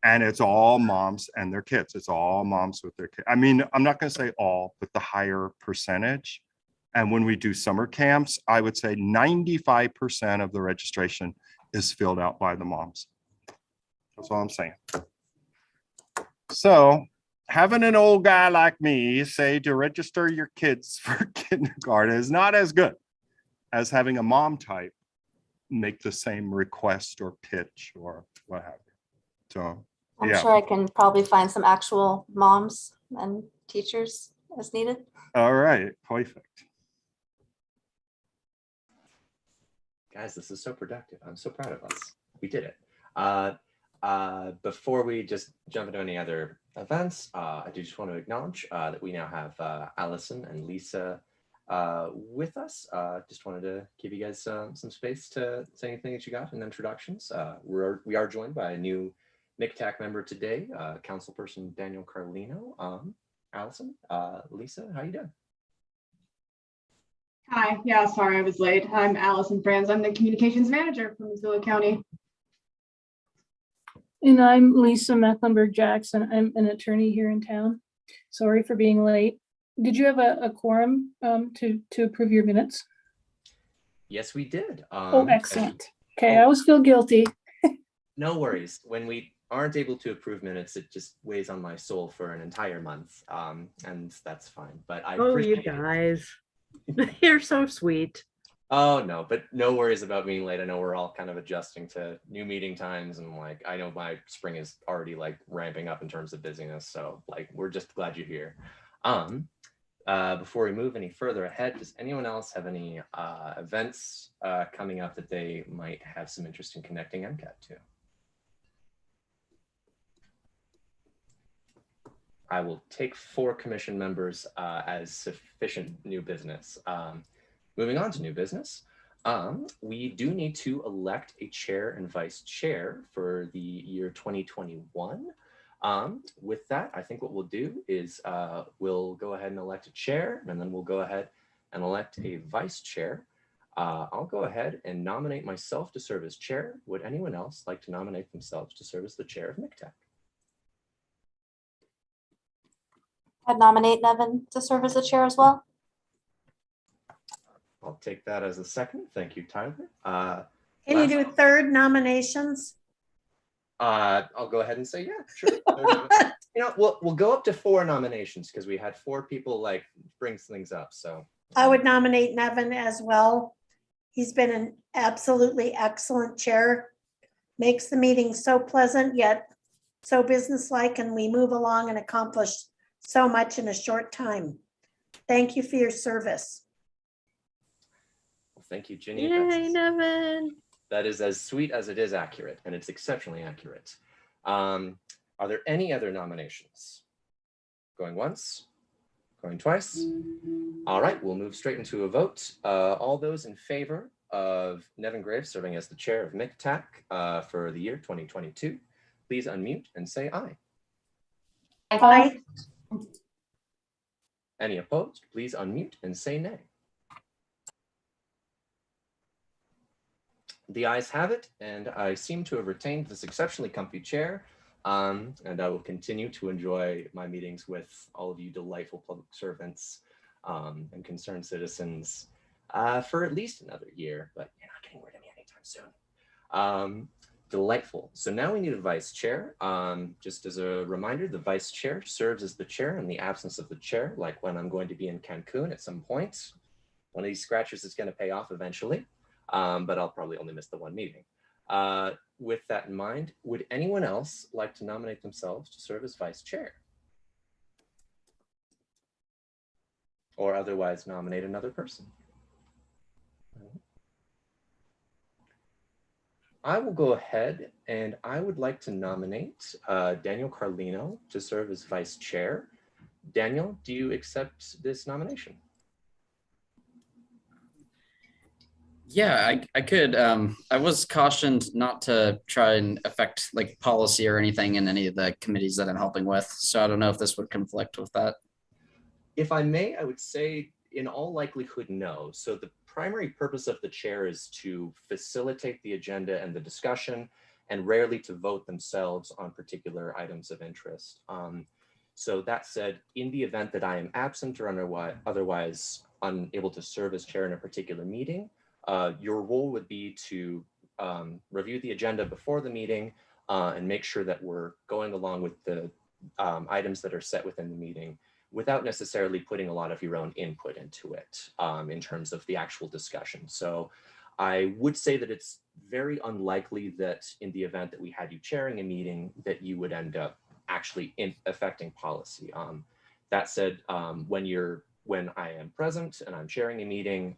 and it's all moms and their kids. It's all moms with their kids. I mean, I'm not going to say all, but the higher percentage. And when we do summer camps, I would say 95% of the registration is filled out by the moms. That's all I'm saying. So having an old guy like me say to register your kids for kindergarten is not as good as having a mom type make the same request or pitch or what have you. So, I'm yeah. sure I can probably find some actual moms and teachers as needed. All right, perfect. Guys, this is so productive. I'm so proud of us. We did it. Before we just jump into any other events, I do just want to acknowledge that we now have Allison and Lisa with us. Just wanted to give you guys some space to say anything that you got in introductions. We are joined by a new Mcat member today, Councilperson Daniel Carlino. Allison, Lisa, how you doing? Hi, yeah, sorry I was late. I'm Allison Franz. I'm the communications manager from Missoula County. And I'm Lisa Mecklenburg Jackson. I'm an attorney here in town. Sorry for being late. Did you have a quorum to approve your minutes? Yes, we did. Oh, excellent. Okay, I always feel guilty. No worries. When we aren't able to approve minutes, it just weighs on my soul for an entire month, and that's fine. But I Oh, you appreciate it. guys. You're so sweet. Oh no, but no worries about being late. I know we're all kind of adjusting to new meeting times, and like I know my spring is already like ramping up in terms of busyness. So like we're just glad you're here. Before we move any further ahead, does anyone else have any events coming up that they might have some interest in connecting Mcat to? I will take 4 commission members as sufficient new business. Moving on to new business, we do need to elect a chair and vice chair for the year 2021. With that, I think what we'll do is we'll go ahead and elect a chair, and then we'll go ahead and elect a vice chair. I'll go ahead and nominate myself to serve as chair. Would anyone else like to nominate themselves to serve as the chair of Mcat? I'd nominate Nevin to serve as the chair as well. I'll take that as a second. Thank you, Tyler. Can you do third nominations? I'll go ahead and say, yeah, sure. You know, we'll go up to 4 nominations because we had 4 people like bring things up. So I would nominate Nevin as well. He's been an absolutely excellent chair. Makes the meeting so pleasant yet so businesslike, and we move along and accomplish so much in a short time. Thank you for your service. well, thank you, Ginny. Yay, Nevin. That is as sweet as it is accurate, and it's exceptionally accurate. Are there any other nominations? Going once, going twice? All right, we'll move straight into a vote. All those in favor of Nevin Graves serving as the chair of Mcat for the year 2022, please unmute and say aye. Aye. Any opposed, please unmute and say nay. The ayes have it, and I seem to have retained this exceptionally comfy chair, and I will continue to enjoy my meetings with all of you delightful public servants and concerned citizens for at least another year, but you're not getting rid of me anytime soon. Delightful. So now we need a vice chair. Just as a reminder, the vice chair serves as the chair in the absence of the chair, like when I'm going to be in Cancun at some point. One of these scratchers is going to pay off eventually, but I'll probably only miss the one meeting. With that in mind, would anyone else like to nominate themselves to serve as vice chair? Or otherwise nominate another person? I will go ahead and I would like to nominate Daniel Carlino to serve as vice chair. Daniel, do you accept this nomination? Yeah, I could. I was cautioned not to try and affect like policy or anything in any of the committees that I'm helping with. So I don't know if this would conflict with that. If I may, I would say in all likelihood, no. So the primary purpose of the chair is to facilitate the agenda and the discussion, and rarely to vote themselves on particular items of interest. So that said, in the event that I am absent or otherwise unable to serve as chair in a particular meeting, your role would be to review the agenda before the meeting and make sure that we're going along with items that are set within the meeting without necessarily putting a lot of your own input into it in terms of the actual discussion. So I would say that it's very unlikely that in the event that we had you chairing a meeting that you would end up actually affecting policy. That said, when I am present and I'm chairing a meeting,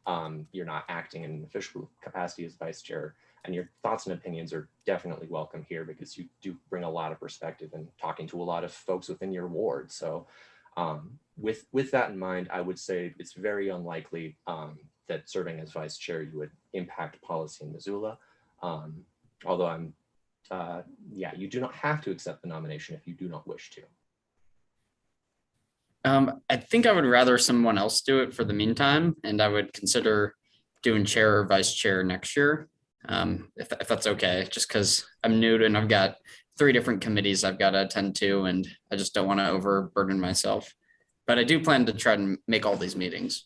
you're not acting in an official capacity as vice chair, and your thoughts and opinions are definitely welcome here because you do bring a lot of perspective and talking to a lot of folks within your ward. So with that in mind, I would say it's very unlikely that serving as vice chair, you would impact policy in Missoula. Although yeah, you do not have to accept the nomination if you do not wish to. I think I would rather someone else do it for the meantime, and I would consider doing chair or vice chair next year, if that's okay, just because I'm new and I've got 3 different committees I've got to attend to, and I just don't want to overburden myself. But I do plan to try and make all these meetings.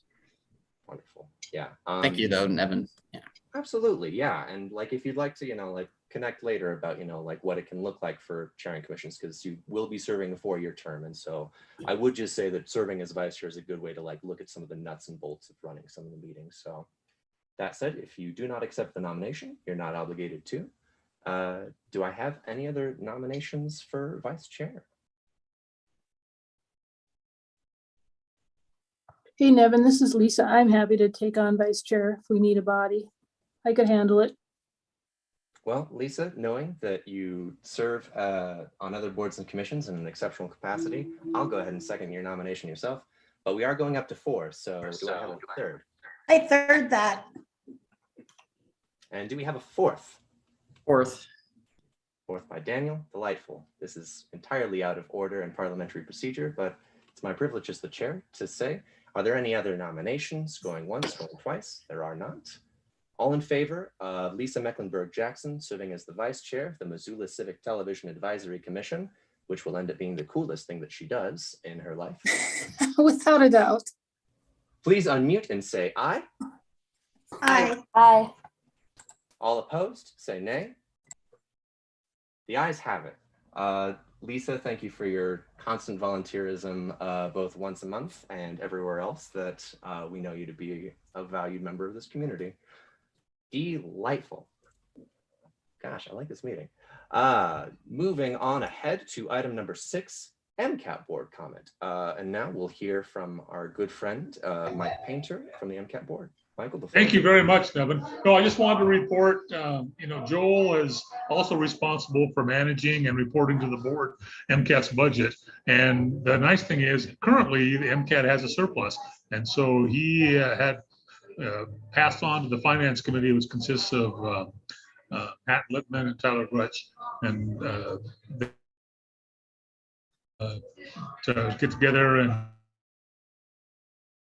Wonderful. Yeah. Thank you though, Nevin. Yeah. Absolutely. Yeah. And like, if you'd like to, like connect later about, like what it can look like for chairing commissions, because you will be serving a 4-year term. And so I would just say that serving as vice chair is a good way to like look at some of the nuts and bolts of running some of the meetings. So that said, if you do not accept the nomination, you're not obligated to. Do I have any other nominations for vice chair? Hey, Nevin, this is Lisa. I'm happy to take on vice chair if we need a body. I could handle it. Well, Lisa, knowing that you serve on other boards and commissions in an exceptional capacity, I'll go ahead and second your nomination yourself. But we are going up to 4, so do I have a third? I third that. And do we have a 4th? 4th. 4th by Daniel. Delightful. This is entirely out of order and parliamentary procedure, but it's my privilege as the chair to say, are there any other nominations? Going once, going twice? There are not. All in favor of Lisa Mecklenburg-Jackson serving as the vice chair of the Missoula Civic Television Advisory Commission, which will end up being the coolest thing that she does in her life. Without a doubt. Please unmute and say aye. Aye. Aye. All opposed, say nay. The ayes have it. Lisa, thank you for your constant volunteerism, both once a month and everywhere else that we know you to be a valued member of this community. Delightful. Gosh, I like this meeting. Moving on ahead to item number 6, MCAT board comment. And now we'll hear from our good friend, Mike Painter from the MCAT board. Michael, the floor. Thank you very much, Nevin. No, I just wanted to report, Joel is also responsible for managing and reporting to the board MCAT's budget. And the nice thing is currently the MCAT has a surplus. And so he had passed on to the finance committee, which consists of Pat Lippman and Tyler Grutch, and to get together and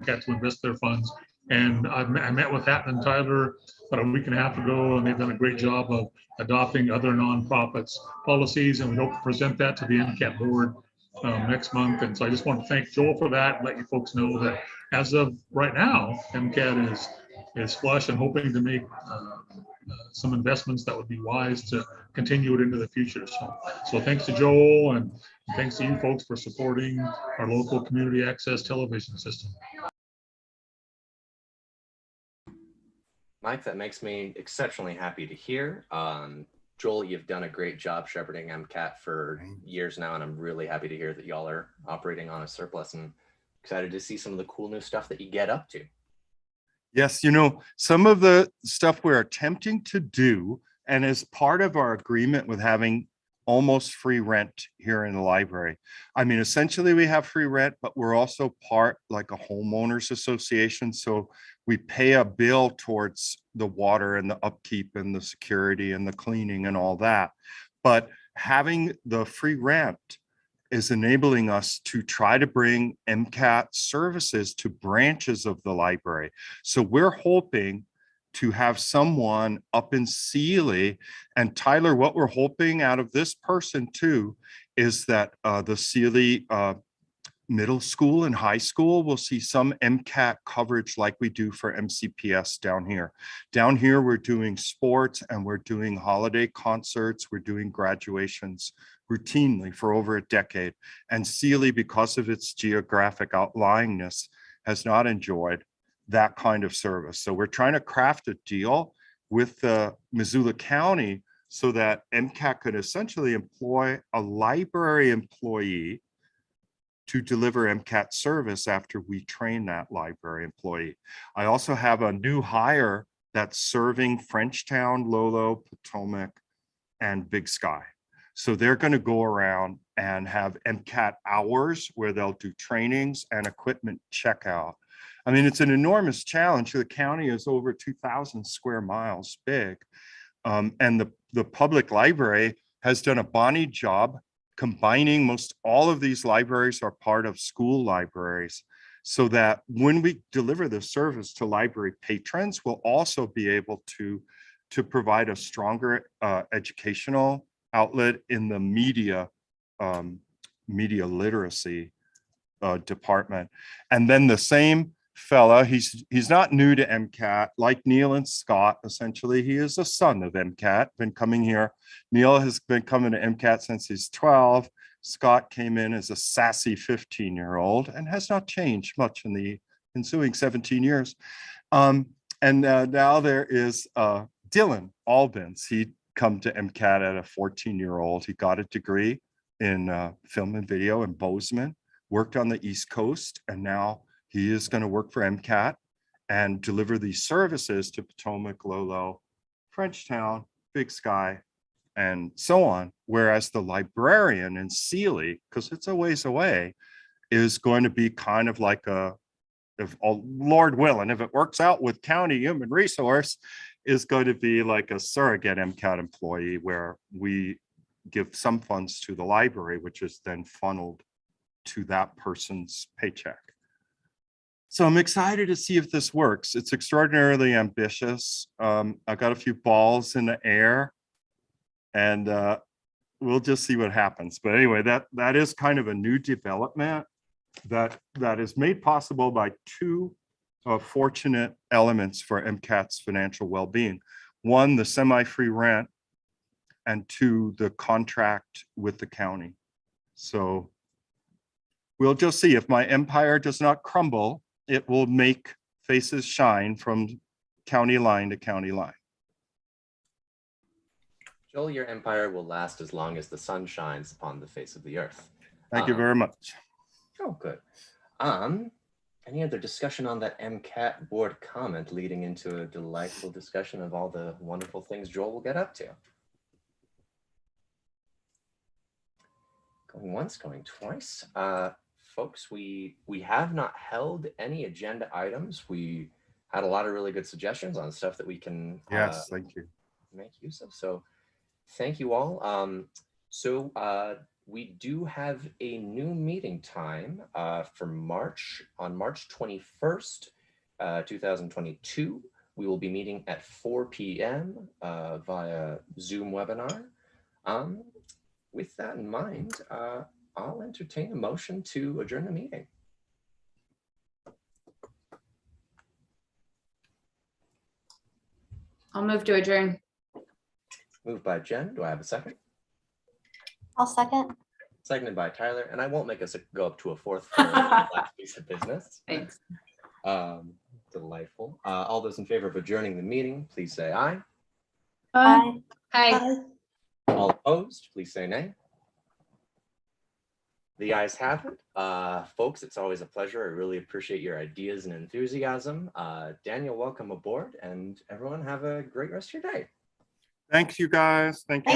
get to invest their funds. And I met with Pat and Tyler about a week and a half ago, and they've done a great job of adopting other nonprofits policies, and we hope to present that to the MCAT board next month. And so I just want to thank Joel for that and let you folks know that as of right now, MCAT is flush and hoping to make some investments that would be wise to continue it into the future. So thanks to Joel, and thanks to you folks for supporting our local community access television system. Mike, that makes me exceptionally happy to hear. Joel, you've done a great job shepherding MCAT for years now, and I'm really happy to hear that y'all are operating on a surplus, and excited to see some of the cool new stuff that you get up to. Yes, some of the stuff we're attempting to do, and as part of our agreement with having almost free rent here in the library. I mean, essentially we have free rent, but we're also part like a homeowners association. So we pay a bill towards the water and the upkeep and the security and the cleaning and all that. But having the free rent is enabling us to try to bring MCAT services to branches of the library. So we're hoping to have someone up in Sealy. And Tyler, what we're hoping out of this person too, is that the Sealy middle school and high school will see some MCAT coverage like we do for MCPS down here. Down here, we're doing sports and we're doing holiday concerts, we're doing graduations routinely for over a decade. And Sealy, because of its geographic outlyingness, has not enjoyed that kind of service. So we're trying to craft a deal with Missoula County so that Mcat could essentially employ a library employee to deliver Mcat service after we train that library employee. I also have a new hire that's serving Frenchtown, Lolo, Potomac, and Big Sky. So they're going to go around and have Mcat hours where they'll do trainings and equipment checkout. I mean, it's an enormous challenge. The county is over 2,000 square miles big. And the public library has done a bonny job combining most all of these libraries are part of school libraries, so that when we deliver the service to library patrons, we'll also be able to provide a stronger educational outlet in the media literacy department. And then the same fella, he's not new to Mcat, like Neil and Scott. Essentially, he is a son of Mcat, been coming here. Neil has been coming to Mcat since he's 12. Scott came in as a sassy 15-year-old and has not changed much in the ensuing 17 years. And now there is Dylan Albans. He'd come to Mcat at a 14-year-old. He got a degree in film and video in Bozeman, worked on the East Coast, and now he is going to work for Mcat and deliver these services to Potomac, Lolo, Frenchtown, Big Sky, and so on. Whereas the librarian in Sealy, because it's a ways away, is going to be kind of like if Lord willing, if it works out with county human resource, is going to be like a surrogate Mcat employee where we give some funds to the library, which is then funneled to that person's paycheck. So I'm excited to see if this works. It's extraordinarily ambitious. I got a few balls in the air, and we'll just see what happens. But anyway, that is kind of a new development that is made possible by two fortunate elements for Mcat's financial well-being. One, the semi-free rent, and two, the contract with the county. So we'll just see. If my empire does not crumble, it will make faces shine from county line to county line. Joel, your empire will last as long as the sun shines upon the face of the earth. Thank you very much. Oh, good. Any other discussion on that Mcat board comment leading into a delightful discussion of all the wonderful things Joel will get up to? Going once, going twice. Folks, we have not held any agenda items. We had a lot of really good suggestions on stuff that we can Yes, thank you. make use of. So thank you all. We do have a new meeting time for March, on March 21st, 2022. We will be meeting at 4 p.m. Via Zoom webinar. With that in mind, I'll entertain a motion to adjourn the meeting. I'll move to adjourn. Moved by Jen. Do I have a second? I'll second. Seconded by Tyler. And I won't make us go up to a fourth for the last piece of business. Thanks. Delightful. All those in favor of adjourning the meeting, please say aye. Aye. Hi. Bye. All opposed, please say nay. The ayes have it. Folks, it's always a pleasure. I really appreciate your ideas and enthusiasm. Daniel, welcome aboard, and everyone have a great rest of your day. Thanks, you guys. Thank you.